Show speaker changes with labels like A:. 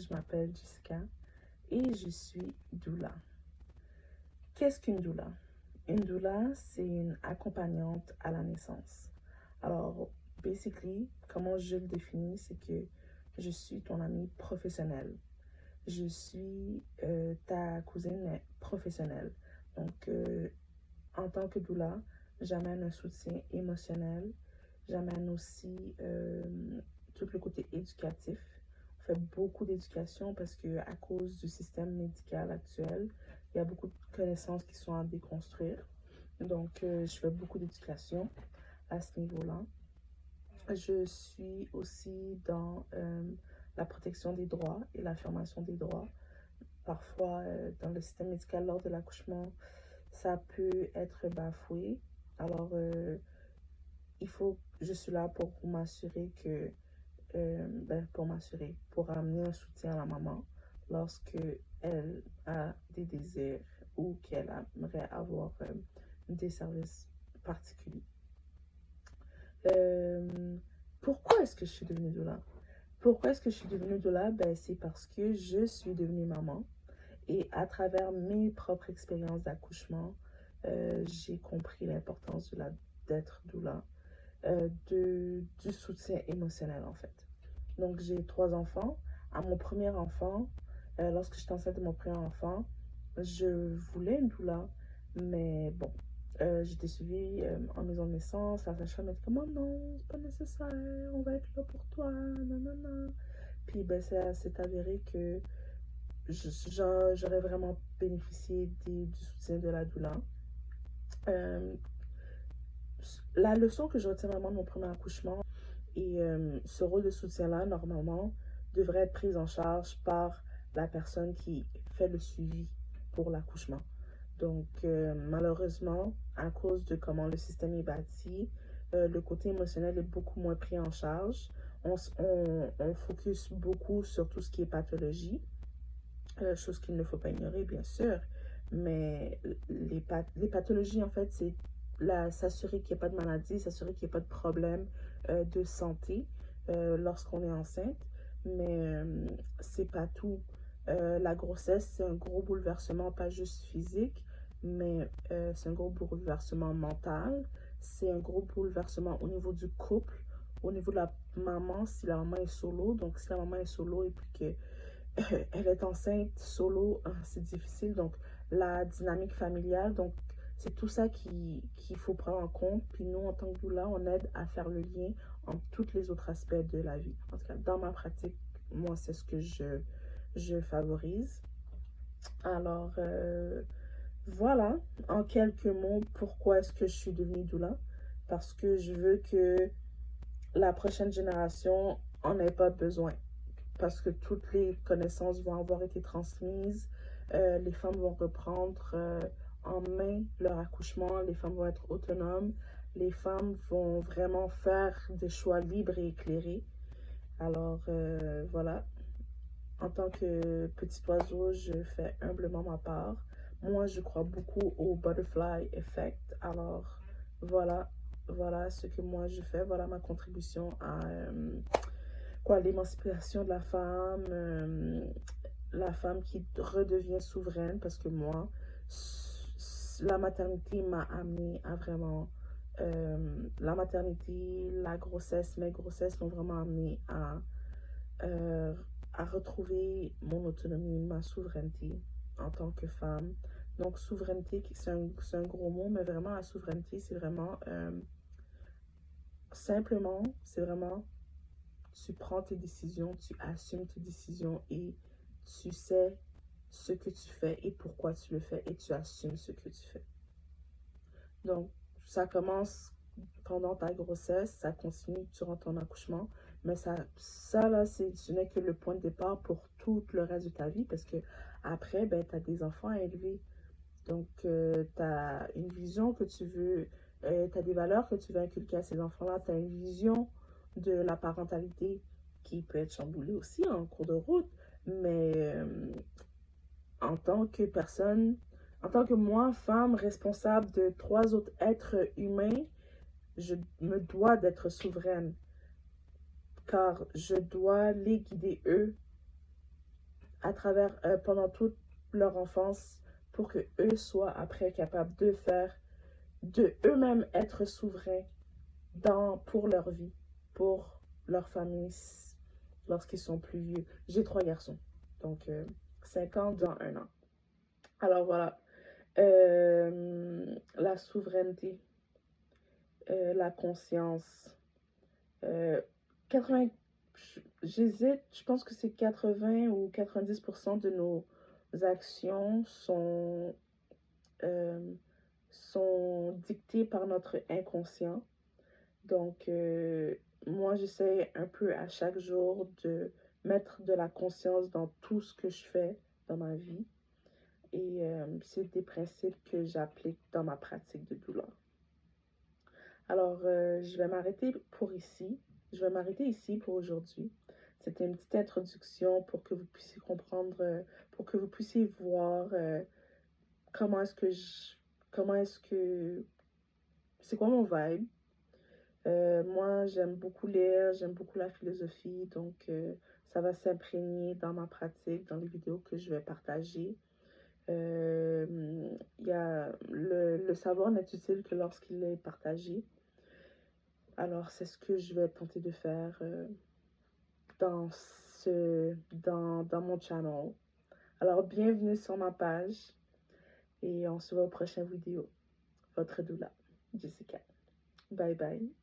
A: Je m'appelle Jessica et je suis doula. Qu'est-ce qu'une doula? Une doula, c'est une accompagnante à la naissance. Alors, basically, comment je le définis, c'est que je suis ton amie professionnelle. Je suis ta cousine, mais professionnelle. Donc, en tant que doula, j'amène un soutien émotionnel. J'amène aussi tout le côté éducatif. On fait beaucoup d'éducation parce que à cause du système médical actuel, il y a beaucoup de connaissances qui sont à déconstruire. Donc, je fais beaucoup d'éducation à ce niveau-là. Je suis aussi dans la protection des droits et l'affirmation des droits. Parfois, dans le système médical, lors de l'accouchement, ça peut être bafoué. Alors, je suis là pour m'assurer que, pour amener un soutien à la maman lorsque elle a des désirs ou qu'elle aimerait avoir des services particuliers. Pourquoi est-ce que je suis devenue doula? Pourquoi est-ce que je suis devenue doula? C'est parce que je suis devenue maman et à travers mes propres expériences d'accouchement, j'ai compris l'importance d'être doula, du soutien émotionnel en fait. Donc j'ai 3 enfants. À mon premier enfant, lorsque j'étais enceinte de mon premier enfant, je voulais une doula, mais bon, j'étais suivie en maison de naissance. La sage-femme m'a dit comme, oh non, c'est pas nécessaire, on va être là pour toi, nanana. Puis ça s'est avéré que j'aurais vraiment bénéficié du soutien de la doula. La leçon que je retiens vraiment de mon premier accouchement et ce rôle de soutien-là, normalement, devrait être pris en charge par la personne qui fait le suivi pour l'accouchement. Donc, malheureusement, à cause de comment le système est bâti, le côté émotionnel est beaucoup moins pris en charge. On focus beaucoup sur tout ce qui est pathologie, chose qu'il ne faut pas ignorer, bien sûr. Mais les pathologies, en fait, c'est s'assurer qu'il n'y ait pas de maladie, s'assurer qu'il n'y ait pas de problème de santé lorsqu'on est enceinte. Mais c'est pas tout. La grossesse, c'est un gros bouleversement, pas juste physique, mais c'est un gros bouleversement mental. C'est un gros bouleversement au niveau du couple, au niveau de la maman, si la maman est solo. Donc, si la maman est solo et puis que elle est enceinte solo, c'est difficile. Donc, la dynamique familiale, donc, c'est tout ça qu'il faut prendre en compte. Puis nous, en tant que doula, on aide à faire le lien entre tous les autres aspects de la vie. En tout cas, dans ma pratique, moi, c'est ce que je favorise. Alors, voilà, en quelques mots, pourquoi est-ce que je suis devenue doula? Parce que je veux que la prochaine génération en ait pas besoin. Parce que toutes les connaissances vont avoir été transmises, les femmes vont reprendre en main leur accouchement, les femmes vont être autonomes, les femmes vont vraiment faire des choix libres et éclairés. Alors voilà, en tant que petit oiseau, je fais humblement ma part. Moi, je crois beaucoup au butterfly effect. Alors voilà, voilà ce que moi je fais, voilà ma contribution à l'émancipation de la femme qui redevient souveraine, parce que moi, la maternité m'a amené à vraiment, la maternité, la grossesse, mes grossesses m'ont vraiment amené à retrouver mon autonomie, ma souveraineté en tant que femme. Donc, souveraineté, c'est un gros mot, mais vraiment, la souveraineté, c'est vraiment, simplement, c'est vraiment tu prends tes décisions, tu assumes tes décisions et tu sais ce que tu fais et pourquoi tu le fais et tu assumes ce que tu fais. Donc, ça commence pendant ta grossesse, ça continue durant ton accouchement, mais ça là, ce n'est que le point de départ pour tout le reste de ta vie parce que après, tu as des enfants à élever. Donc, tu as une vision que tu veux, tu as des valeurs que tu veux inculquer à ces enfants-là, tu as une vision de la parentalité qui peut être chamboulée aussi en cours de route, mais en tant que personne, en tant que moi, femme responsable de 3 autres êtres humains, je me dois d'être souveraine, car je dois les guider eux à travers, pendant toute leur enfance, pour que eux soient après capables de faire, de eux-mêmes être souverains pour leur vie, pour leur famille, lorsqu'ils sont plus vieux. J'ai 3 garçons, donc 5 ans dans 1 an. Alors voilà, la souveraineté, la conscience. 80, j'hésite, je pense que c'est 80 ou 90% de nos actions euh, sont dictées par notre inconscient. Donc, moi, j'essaie un peu à chaque jour de mettre de la conscience dans tout ce que je fais dans ma vie. Et c'est des principes que j'applique dans ma pratique de doula. Alors, je vais m'arrêter pour ici. Je vais m'arrêter ici pour aujourd'hui. C'était une petite introduction pour que vous puissiez comprendre, pour que vous puissiez voir comment est-ce que c'est quoi mon vibe. Moi, j'aime beaucoup lire, j'aime beaucoup la philosophie, donc ça va s'imprégner dans ma pratique, dans les vidéos que je vais partager. Le savoir n'est utile que lorsqu'il est partagé. Alors, c'est ce que je vais tenter de faire dans mon channel. Alors, bienvenue sur ma page et on se voit aux prochaines vidéos. Votre doula, Jessica. Bye bye.